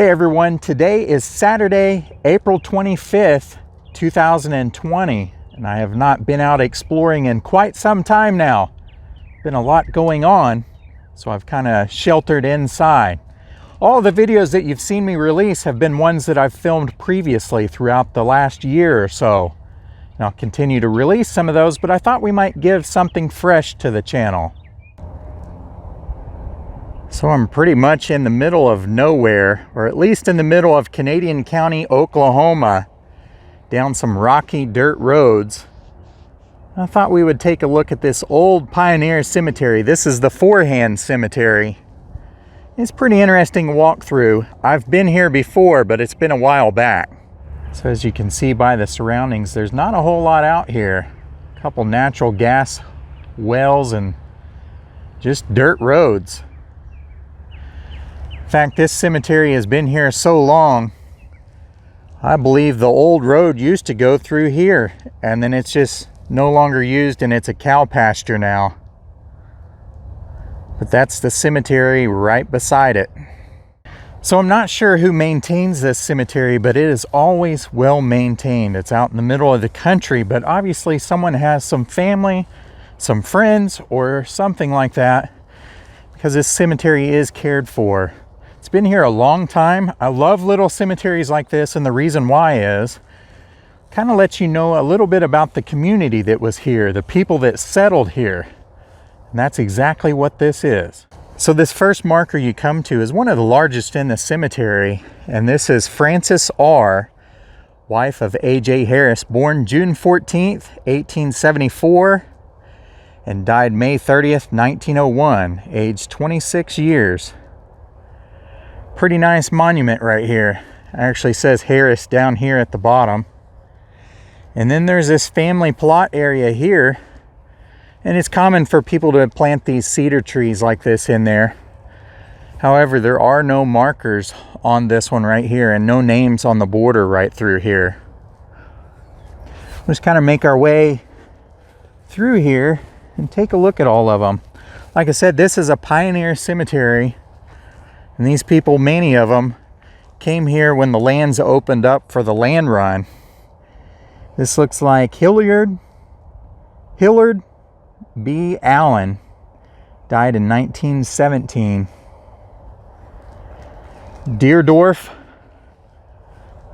Hey everyone, today is Saturday, April 25th, 2020, and I have not been out exploring in quite some time now. Been a lot going on, so I've kind of sheltered inside. All the videos that you've seen me release have been ones that I've filmed previously throughout the last year or so. And I'll continue to release some of those, but I thought we might give something fresh to the channel. So I'm pretty much in the middle of nowhere, or at least in the middle of Canadian County, Oklahoma, down some rocky dirt roads. I thought we would take a look at this old pioneer cemetery. This is the Forehand Cemetery. It's pretty interesting to walk through. I've been here before, but it's been a while back. So as you can see by the surroundings, there's not a whole lot out here. A couple natural gas wells and just dirt roads. In fact, this cemetery has been here so long, I believe the old road used to go through here, and then it's just no longer used and it's a cow pasture now. But that's the cemetery right beside it. So I'm not sure who maintains this cemetery, but it is always well maintained. It's out in the middle of the country, but obviously someone has some family, some friends, or something like that, because this cemetery is cared for. It's been here a long time. I love little cemeteries like this, and the reason why is kind of lets you know a little bit about the community that was here, the people that settled here. And that's exactly what this is. So this first marker you come to is one of the largest in the cemetery, and this is Frances R., wife of A.J. Harris, born June 14th, 1874, and died May 30th, 1901, aged 26 years. Pretty nice monument right here. It actually says Harris down here at the bottom. And then there's this family plot area here. And it's common for people to plant these cedar trees like this in there. However, there are no markers on this one right here and no names on the border right through here. Let's kind of make our way through here and take a look at all of them. Like I said, this is a pioneer cemetery. And these people, many of them, came here when the lands opened up for the land run. This looks like Hillard B. Allen, died in 1917. Deerdorf,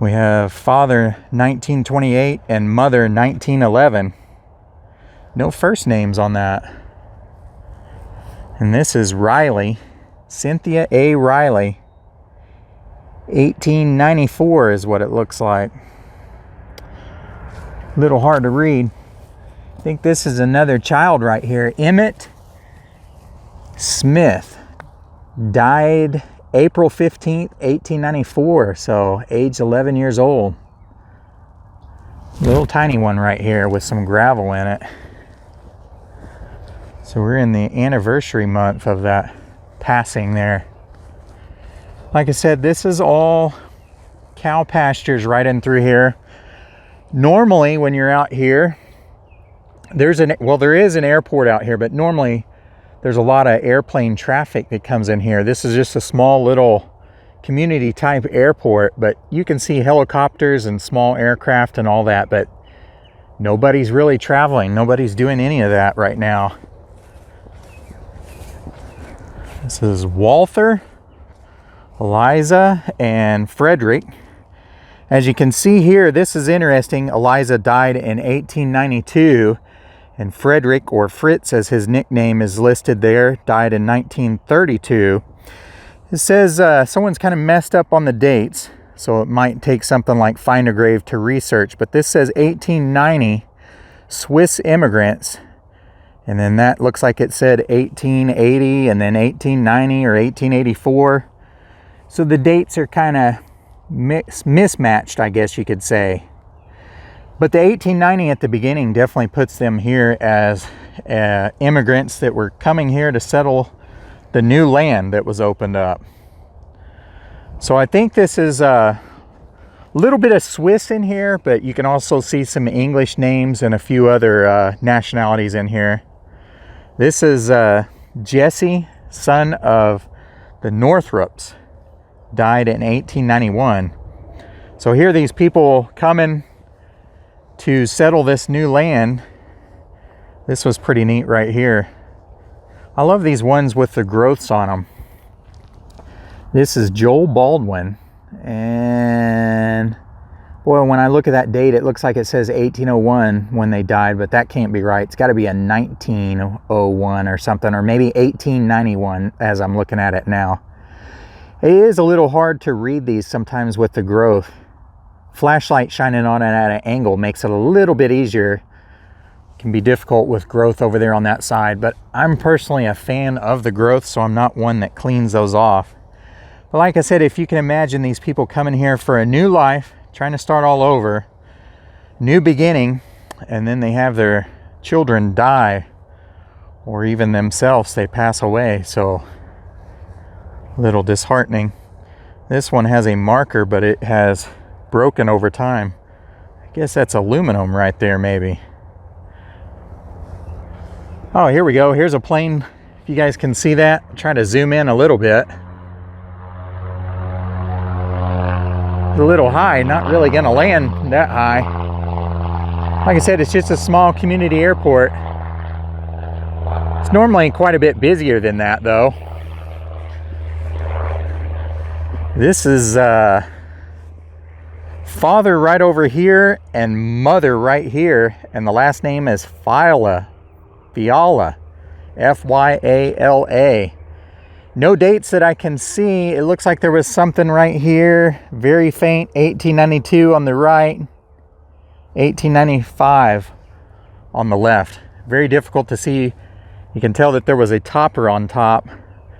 we have father 1928 and mother 1911. No first names on that. And this is Riley. Cynthia A. Riley, 1894 is what it looks like. A little hard to read. I think this is another child right here. Emmett Smith, died April 15th, 1894, so age 11 years old. Little tiny one right here with some gravel in it. So we're in the anniversary month of that passing there. Like I said, this is all cow pastures right in through here. Normally when you're out here, there is an airport out here, but normally there's a lot of airplane traffic that comes in here. This is just a small little community type airport, but you can see helicopters and small aircraft and all that, but nobody's really traveling. Nobody's doing any of that right now. This is Walther, Eliza, and Frederick. As you can see here, this is interesting. Eliza died in 1892, and Frederick, or Fritz as his nickname is listed there, died in 1932. It says someone's kind of messed up on the dates, so it might take something like Find a Grave to research, but this says 1890, Swiss immigrants. And then that looks like it said 1880 and then 1890 or 1884. So the dates are kind of mismatched, I guess you could say. But the 1890 at the beginning definitely puts them here as immigrants that were coming here to settle the new land that was opened up. So I think this is a little bit of Swiss in here, but you can also see some English names and a few other nationalities in here. This is Jesse, son of the Northrops. died in 1891. So here are these people coming to settle this new land. This was pretty neat right here. I love these ones with the growths on them. This is Joel Baldwin, and boy, when I look at that date, it looks like it says 1801 when they died, but that can't be right. It's got to be a 1901 or something, or maybe 1891 as I'm looking at it now. It is a little hard to read these sometimes with the growth. Flashlight shining on it at an angle makes it a little bit easier. It can be difficult with growth over there on that side, but I'm personally a fan of the growth, so I'm not one that cleans those off. But like I said, if you can imagine these people coming here for a new life, trying to start all over, new beginning, and then they have their children die, or even themselves, they pass away. So a little disheartening. This one has a marker, but it has broken over time. I guess that's aluminum right there, maybe. Oh, here we go. Here's a plane. If you guys can see that, I'm trying to zoom in a little bit. It's a little high, not really gonna land that high. Like I said, it's just a small community airport. It's normally quite a bit busier than that, though. This is father right over here and mother right here, and the last name is Fiala, F-Y-A-L-A. No dates that I can see. It looks like there was something right here, very faint, 1892 on the right, 1895 on the left. Very difficult to see. You can tell that there was a topper on top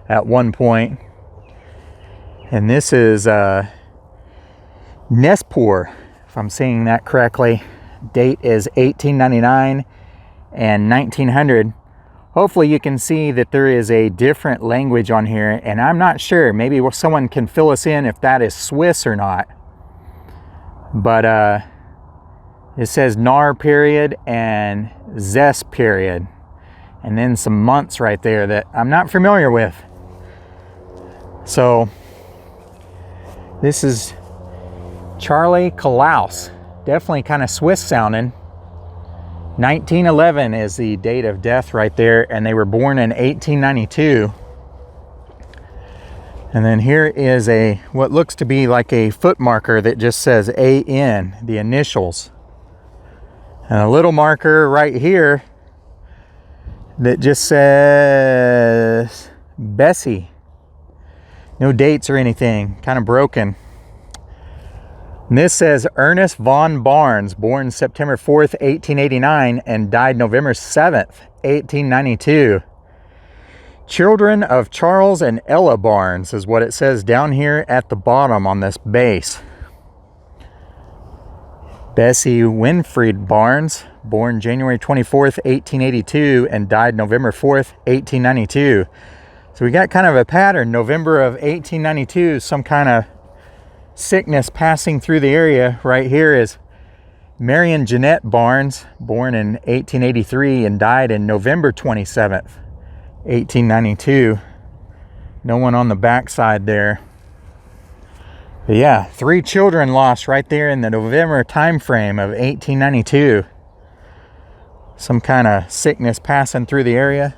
at one point. And this is Nespor, if I'm saying that correctly. Date is 1899 and 1900. Hopefully you can see that there is a different language on here, and I'm not sure. Maybe someone can fill us in if that is Swiss or not. But it says Nar period and Zes period. And then some months right there that I'm not familiar with. So this is Charlie Klaus. Definitely kind of Swiss sounding. 1911 is the date of death right there, and they were born in 1892. And then here is what looks to be like a foot marker that just says AN, the initials. And a little marker right here that just says Bessie. No dates or anything, kind of broken. And this says Ernest von Barnes, born September 4th, 1889, and died November 7th, 1892. Children of Charles and Ella Barnes is what it says down here at the bottom on this base. Bessie Winfried Barnes, born January 24th, 1882, and died November 4th, 1892. So we got kind of a pattern. November of 1892, some kind of sickness passing through the area. Right here is Marion Jeannette Barnes, born in 1883 and died in November 27th, 1892. No one on the backside there. But yeah, 3 children lost right there in the November time frame of 1892. Some kind of sickness passing through the area.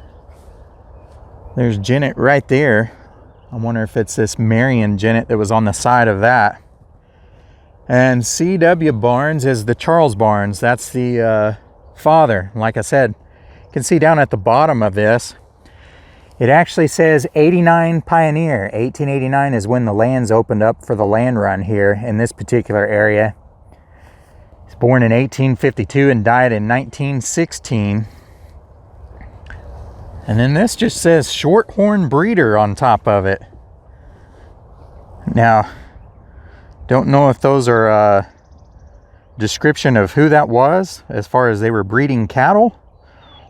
There's Jeannette right there. I wonder if it's this Marion Jeannette that was on the side of that. And C.W. Barnes is the Charles Barnes. That's the father. Like I said, you can see down at the bottom of this, it actually says 89 Pioneer. 1889 is when the lands opened up for the land run here in this particular area. He's born in 1852 and died in 1916. And then this just says Shorthorn Breeder on top of it. Now, don't know if those are a description of who that was as far as they were breeding cattle,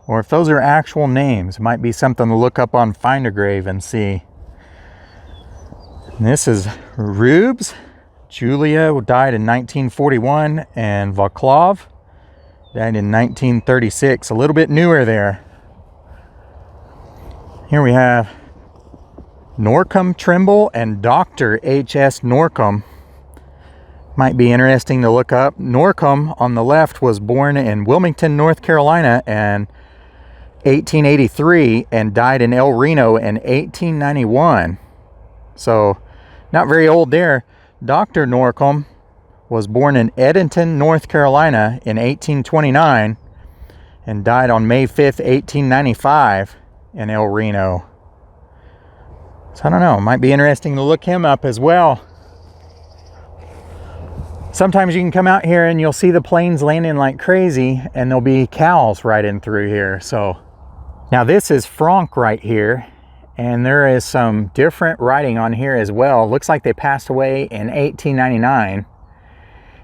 or if those are actual names. It might be something to look up on Find a Grave and see. And this is Rubes. Julia died in 1941, and Vaclav died in 1936. A little bit newer there. Here we have Norcom Trimble and Dr. H.S. Norcom. Might be interesting to look up. Norcom on the left was born in Wilmington, North Carolina in 1883 and died in El Reno in 1891. So not very old there. Dr. Norcom was born in Edenton, North Carolina in 1829 and died on May 5th, 1895 in El Reno. So I don't know, it might be interesting to look him up as well. Sometimes you can come out here and you'll see the planes landing like crazy and there'll be cows riding through here. So now this is Franck right here, and there is some different writing on here as well. Looks like they passed away in 1899.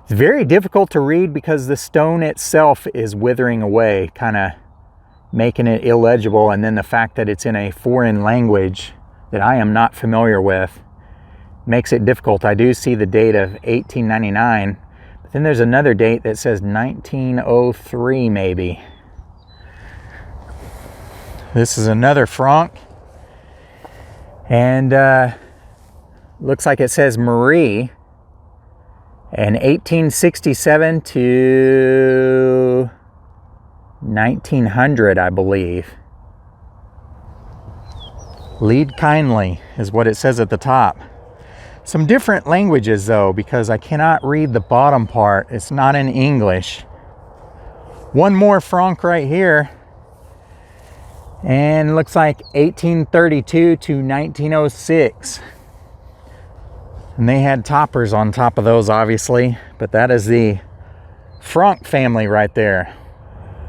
It's very difficult to read because the stone itself is withering away, kind of making it illegible, and then the fact that it's in a foreign language that I am not familiar with makes it difficult. I do see the date of 1899, but then there's another date that says 1903 maybe. This is another Franck, and looks like it says Marie, and 1867 to 1900, I believe. Lead kindly is what it says at the top. Some different languages though, because I cannot read the bottom part. It's not in English. One more Franck right here, and looks like 1832 to 1906. And they had toppers on top of those, obviously, but that is the Franck family right there.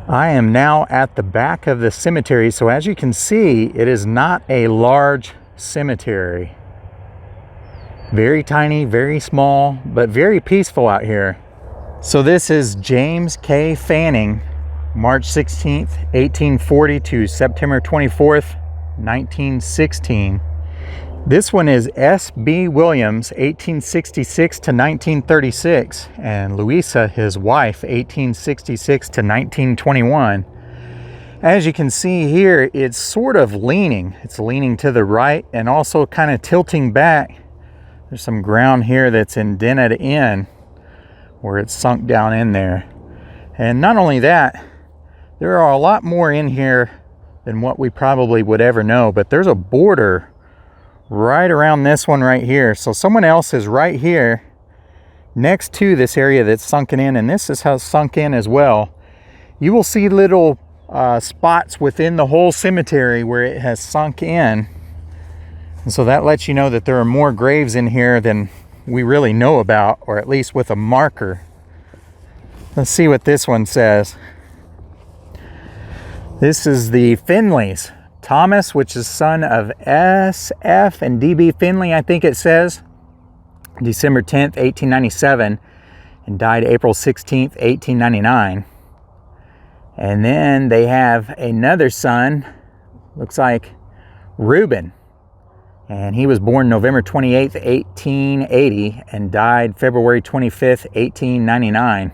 I am now at the back of the cemetery, so as you can see, it is not a large cemetery. Very tiny, very small, but very peaceful out here. So this is James K. Fanning, March 16th, 1840 to September 24th, 1916. This one is S.B. Williams, 1866 to 1936, and Louisa, his wife, 1866 to 1921. As you can see here, it's sort of leaning. It's leaning to the right and also kind of tilting back. There's some ground here that's indented in where it's sunk down in there. And not only that, there are a lot more in here than what we probably would ever know, but there's a border right around this one right here. So someone else is right here next to this area that's sunken in, and this is how it's sunk in as well. You will see little spots within the whole cemetery where it has sunk in. And so that lets you know that there are more graves in here than we really know about, or at least with a marker. Let's see what this one says. This is the Finleys. Thomas, which is son of S.F. and D.B. Finley, I think it says, December 10th, 1897, and died April 16th, 1899. And then they have another son, looks like Reuben, and he was born November 28th, 1880, and died February 25th, 1899.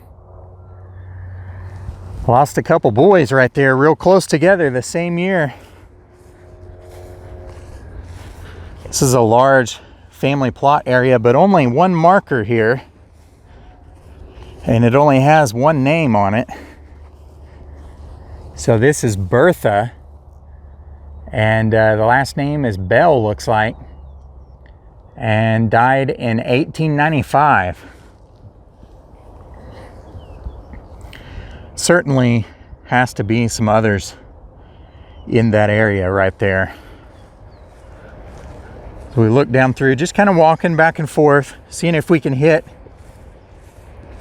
Lost a couple boys right there, real close together, the same year. This is a large family plot area, but only one marker here, and it only has one name on it. So this is Bertha, and the last name is Bell, looks like, and died in 1895. Certainly has to be some others in that area right there. So we look down through, just kind of walking back and forth, seeing if we can hit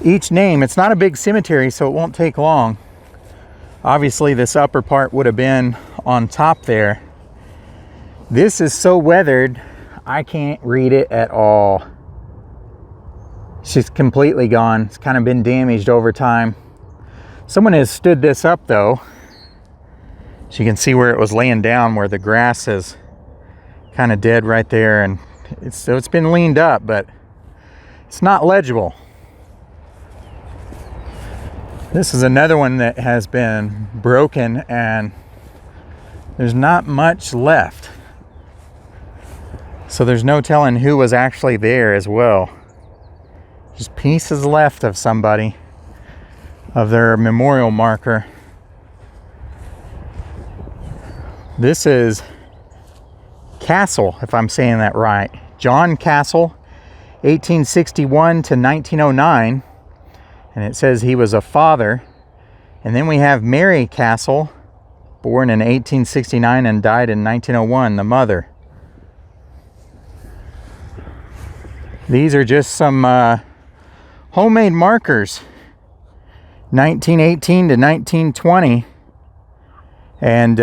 each name. It's not a big cemetery, so it won't take long. Obviously, this upper part would have been on top there. This is so weathered, I can't read it at all. It's just completely gone. It's kind of been damaged over time. Someone has stood this up, though. So you can see where it was laying down, where the grass is kind of dead right there, and it's been leaned up, but it's not legible. This is another one that has been broken, and there's not much left. So there's no telling who was actually there as well. Just pieces left of somebody, of their memorial marker. This is Castle, if I'm saying that right. John Castle, 1861 to 1909. And it says he was a father. And then we have Mary Castle, born in 1869 and died in 1901, the mother. These are just some homemade markers, 1918 to 1920. And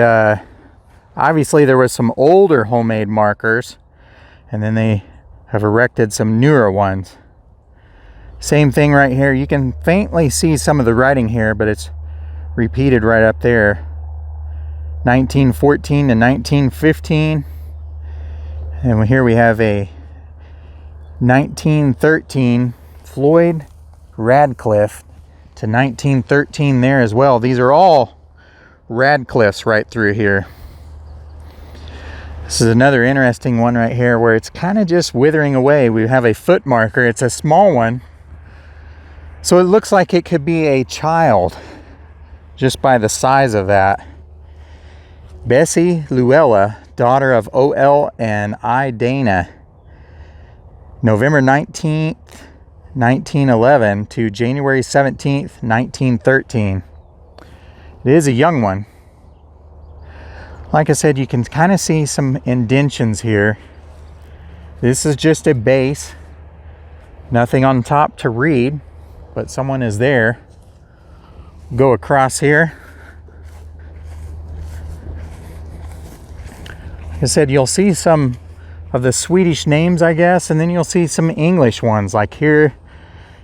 obviously there was some older homemade markers, and then they have erected some newer ones. Same thing right here. You can faintly see some of the writing here, but it's repeated right up there. 1914 to 1915. And here we have a 1913 Floyd Radcliffe to 1913 there as well. These are all Radcliffes right through here. This is another interesting one right here where it's kind of just withering away. We have a foot marker. It's a small one. So it looks like it could be a child just by the size of that. Bessie Luella, daughter of O.L. and I. Dana, November 19th, 1911 to January 17th, 1913. It is a young one. Like I said, you can kind of see some indentions here. This is just a base. Nothing on top to read, but someone is there. Go across here. Like I said, you'll see some of the Swedish names, I guess, and then you'll see some English ones. Like here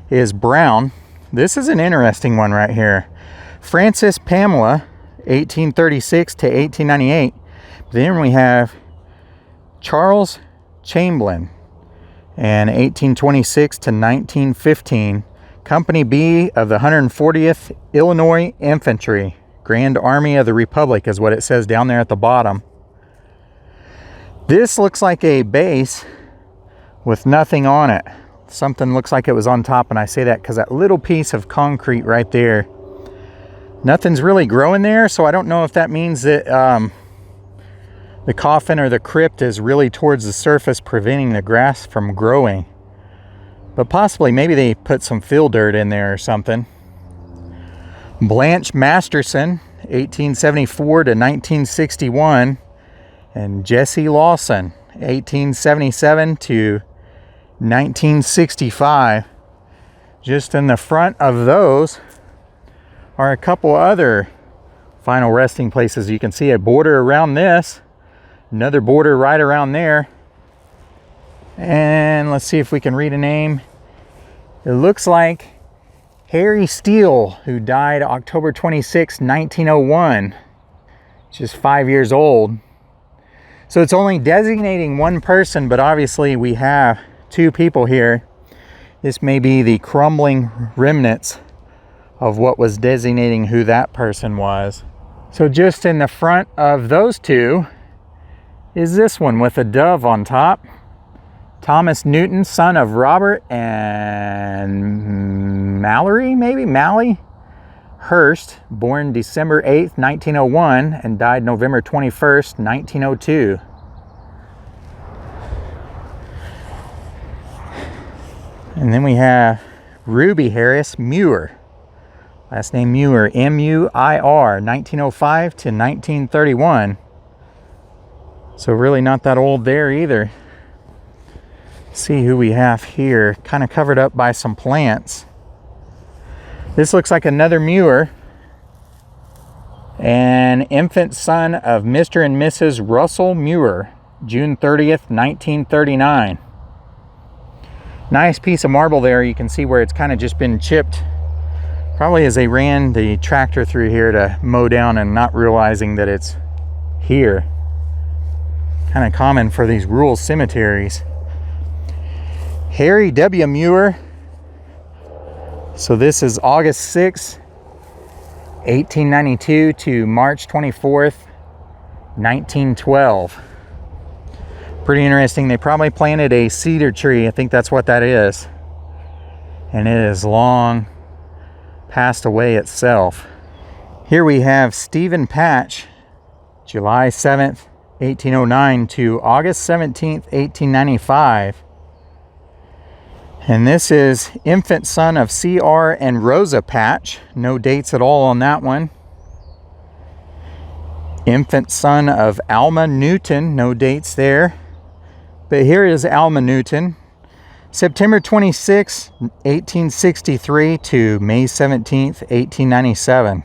is Brown. This is an interesting one right here. Frances Pamela, 1836 to 1898. Then we have Charles Chamberlain, and 1826 to 1915. Company B of the 140th Illinois Infantry, Grand Army of the Republic is what it says down there at the bottom. This looks like a base with nothing on it. Something looks like it was on top, and I say that because that little piece of concrete right there, nothing's really growing there, so I don't know if that means that the coffin or the crypt is really towards the surface, preventing the grass from growing. But possibly, maybe they put some fill dirt in there or something. Blanche Masterson, 1874 to 1961. And Jesse Lawson, 1877 to 1965. Just in the front of those are a couple other final resting places. You can see a border around this, another border right around there. And let's see if we can read a name. It looks like Harry Steele, who died October 26, 1901, just 5 years old. So it's only designating one person, but obviously we have two people here. This may be the crumbling remnants of what was designating who that person was. So just in the front of those two is this one with a dove on top. Thomas Newton, son of Robert and Mally Hurst, born December 8th, 1901, and died November 21st, 1902. And then we have Ruby Harris Muir. Last name Muir, M-U-I-R, 1905 to 1931. So really not that old there either. See who we have here, kind of covered up by some plants. This looks like another Muir, an infant son of Mr. and Mrs. Russell Muir, June 30th, 1939. Nice piece of marble there. You can see where it's kind of just been chipped, probably as they ran the tractor through here to mow down and not realizing that it's here. Kind of common for these rural cemeteries. Harry W. Muir. So this is August 6, 1892 to March 24th, 1912. Pretty interesting. They probably planted a cedar tree. I think that's what that is. And it is long passed away itself. Here we have Stephen Patch, July 7th, 1809 to August 17th, 1895. And this is infant son of C.R. and Rosa Patch. No dates at all on that one. Infant son of Alma Newton. No dates there. But here is Alma Newton. September 26, 1863 to May 17th, 1897.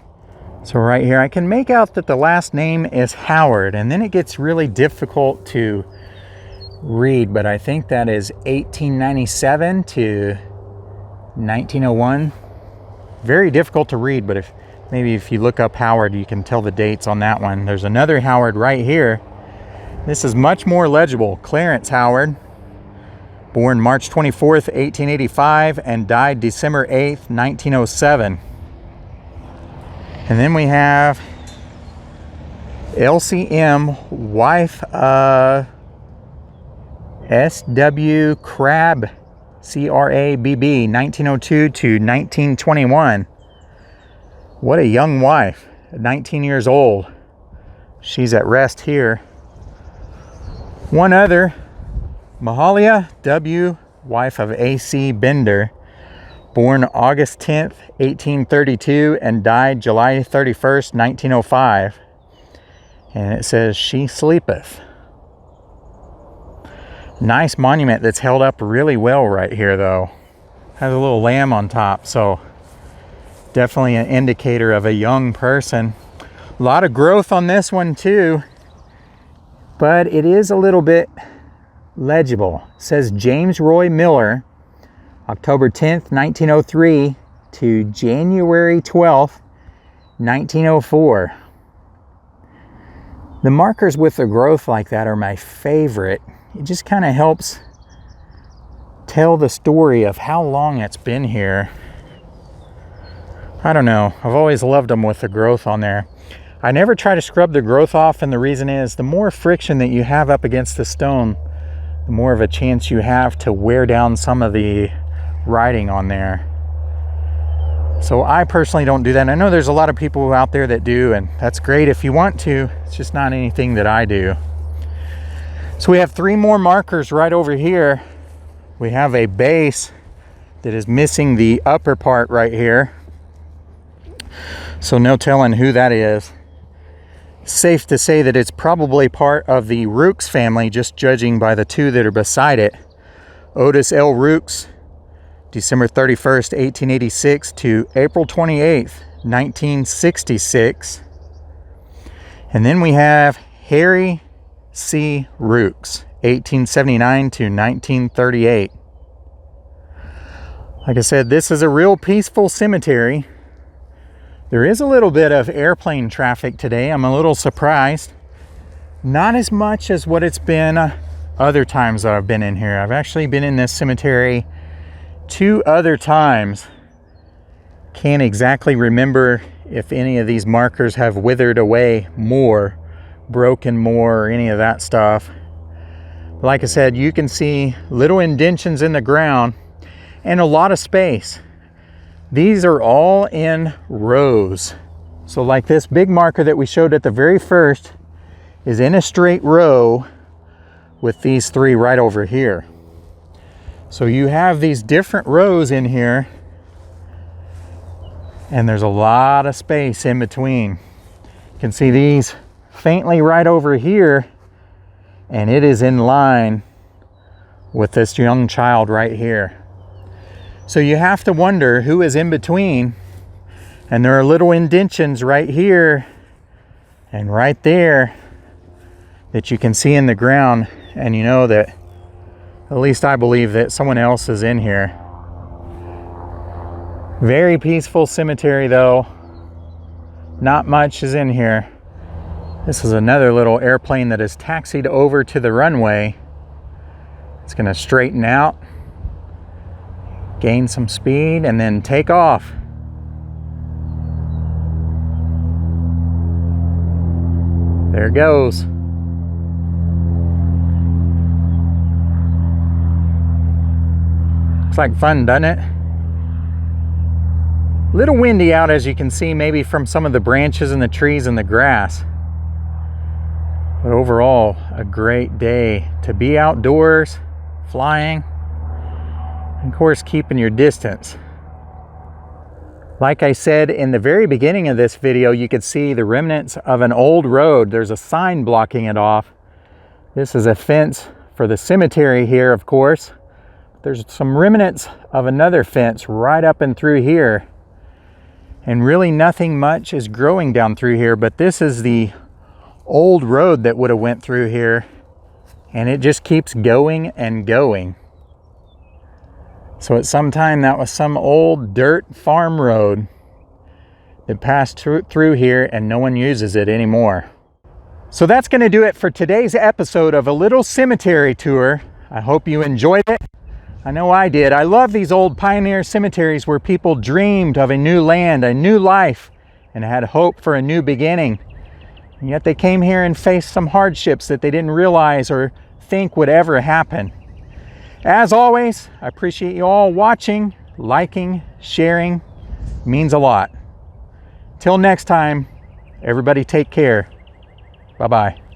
So right here, I can make out that the last name is Howard, and then it gets really difficult to read, but I think that is 1897 to 1901. Very difficult to read, but maybe if you look up Howard, you can tell the dates on that one. There's another Howard right here. This is much more legible. Clarence Howard, born March 24th, 1885, and died December 8th, 1907. And then we have LCM, wife of S.W. Crabb, C-R-A-B-B, 1902 to 1921. What a young wife, 19 years old. She's at rest here. One other, Mahalia W., wife of A.C. Bender, born August 10th, 1832, and died July 31st, 1905. And it says, "She sleepeth." Nice monument that's held up really well right here, though. Has a little lamb on top, so definitely an indicator of a young person. A lot of growth on this one, too. But it is a little bit legible. It says James Roy Miller, October 10th, 1903 to January 12th, 1904. The markers with the growth like that are my favorite. It just kind of helps tell the story of how long it's been here. I don't know. I've always loved them with the growth on there. I never try to scrub the growth off, and the reason is the more friction that you have up against the stone, the more of a chance you have to wear down some of the writing on there. So I personally don't do that. I know there's a lot of people out there that do, and that's great if you want to. It's just not anything that I do. So we have 3 more markers right over here. We have a base that is missing the upper part right here. So no telling who that is. Safe to say that it's probably part of the Rooks family, just judging by the 2 that are beside it. Otis L. Rooks, December 31st, 1886 to April 28th, 1966. And then we have Harry C. Rooks, 1879 to 1938. Like I said, this is a real peaceful cemetery. There is a little bit of airplane traffic today. I'm a little surprised. Not as much as what it's been other times that I've been in here. I've actually been in this cemetery 2 other times. Can't exactly remember if any of these markers have withered away more, broken more, or any of that stuff. Like I said, you can see little indentions in the ground and a lot of space. These are all in rows. So like this big marker that we showed at the very first is in a straight row with these 3 right over here. So you have these different rows in here, and there's a lot of space in between. You can see these faintly right over here, and it is in line with this young child right here. So you have to wonder who is in between, and there are little indentions right here and right there that you can see in the ground, and you know that, at least I believe, that someone else is in here. Very peaceful cemetery though. Not much is in here. This is another little airplane that is taxied over to the runway. It's going to straighten out, gain some speed, and then take off. There it goes. Looks like fun, doesn't it? A little windy out, as you can see, maybe from some of the branches and the trees and the grass. But overall, a great day to be outdoors, flying, and of course keeping your distance. Like I said in the very beginning of this video, you could see the remnants of an old road. There's a sign blocking it off. This is a fence for the cemetery here, of course. There's some remnants of another fence right up and through here. And really nothing much is growing down through here, but this is the old road that would have went through here, and it just keeps going and going. So at some time that was some old dirt farm road that passed through here, and no one uses it anymore. So that's going to do it for today's episode of a little cemetery tour. I hope you enjoyed it. I know I did. I love these old pioneer cemeteries where people dreamed of a new land, a new life, and had hope for a new beginning. And yet they came here and faced some hardships that they didn't realize or think would ever happen. As always, I appreciate you all watching, liking, sharing. It means a lot. Till next time, everybody take care. Bye-bye.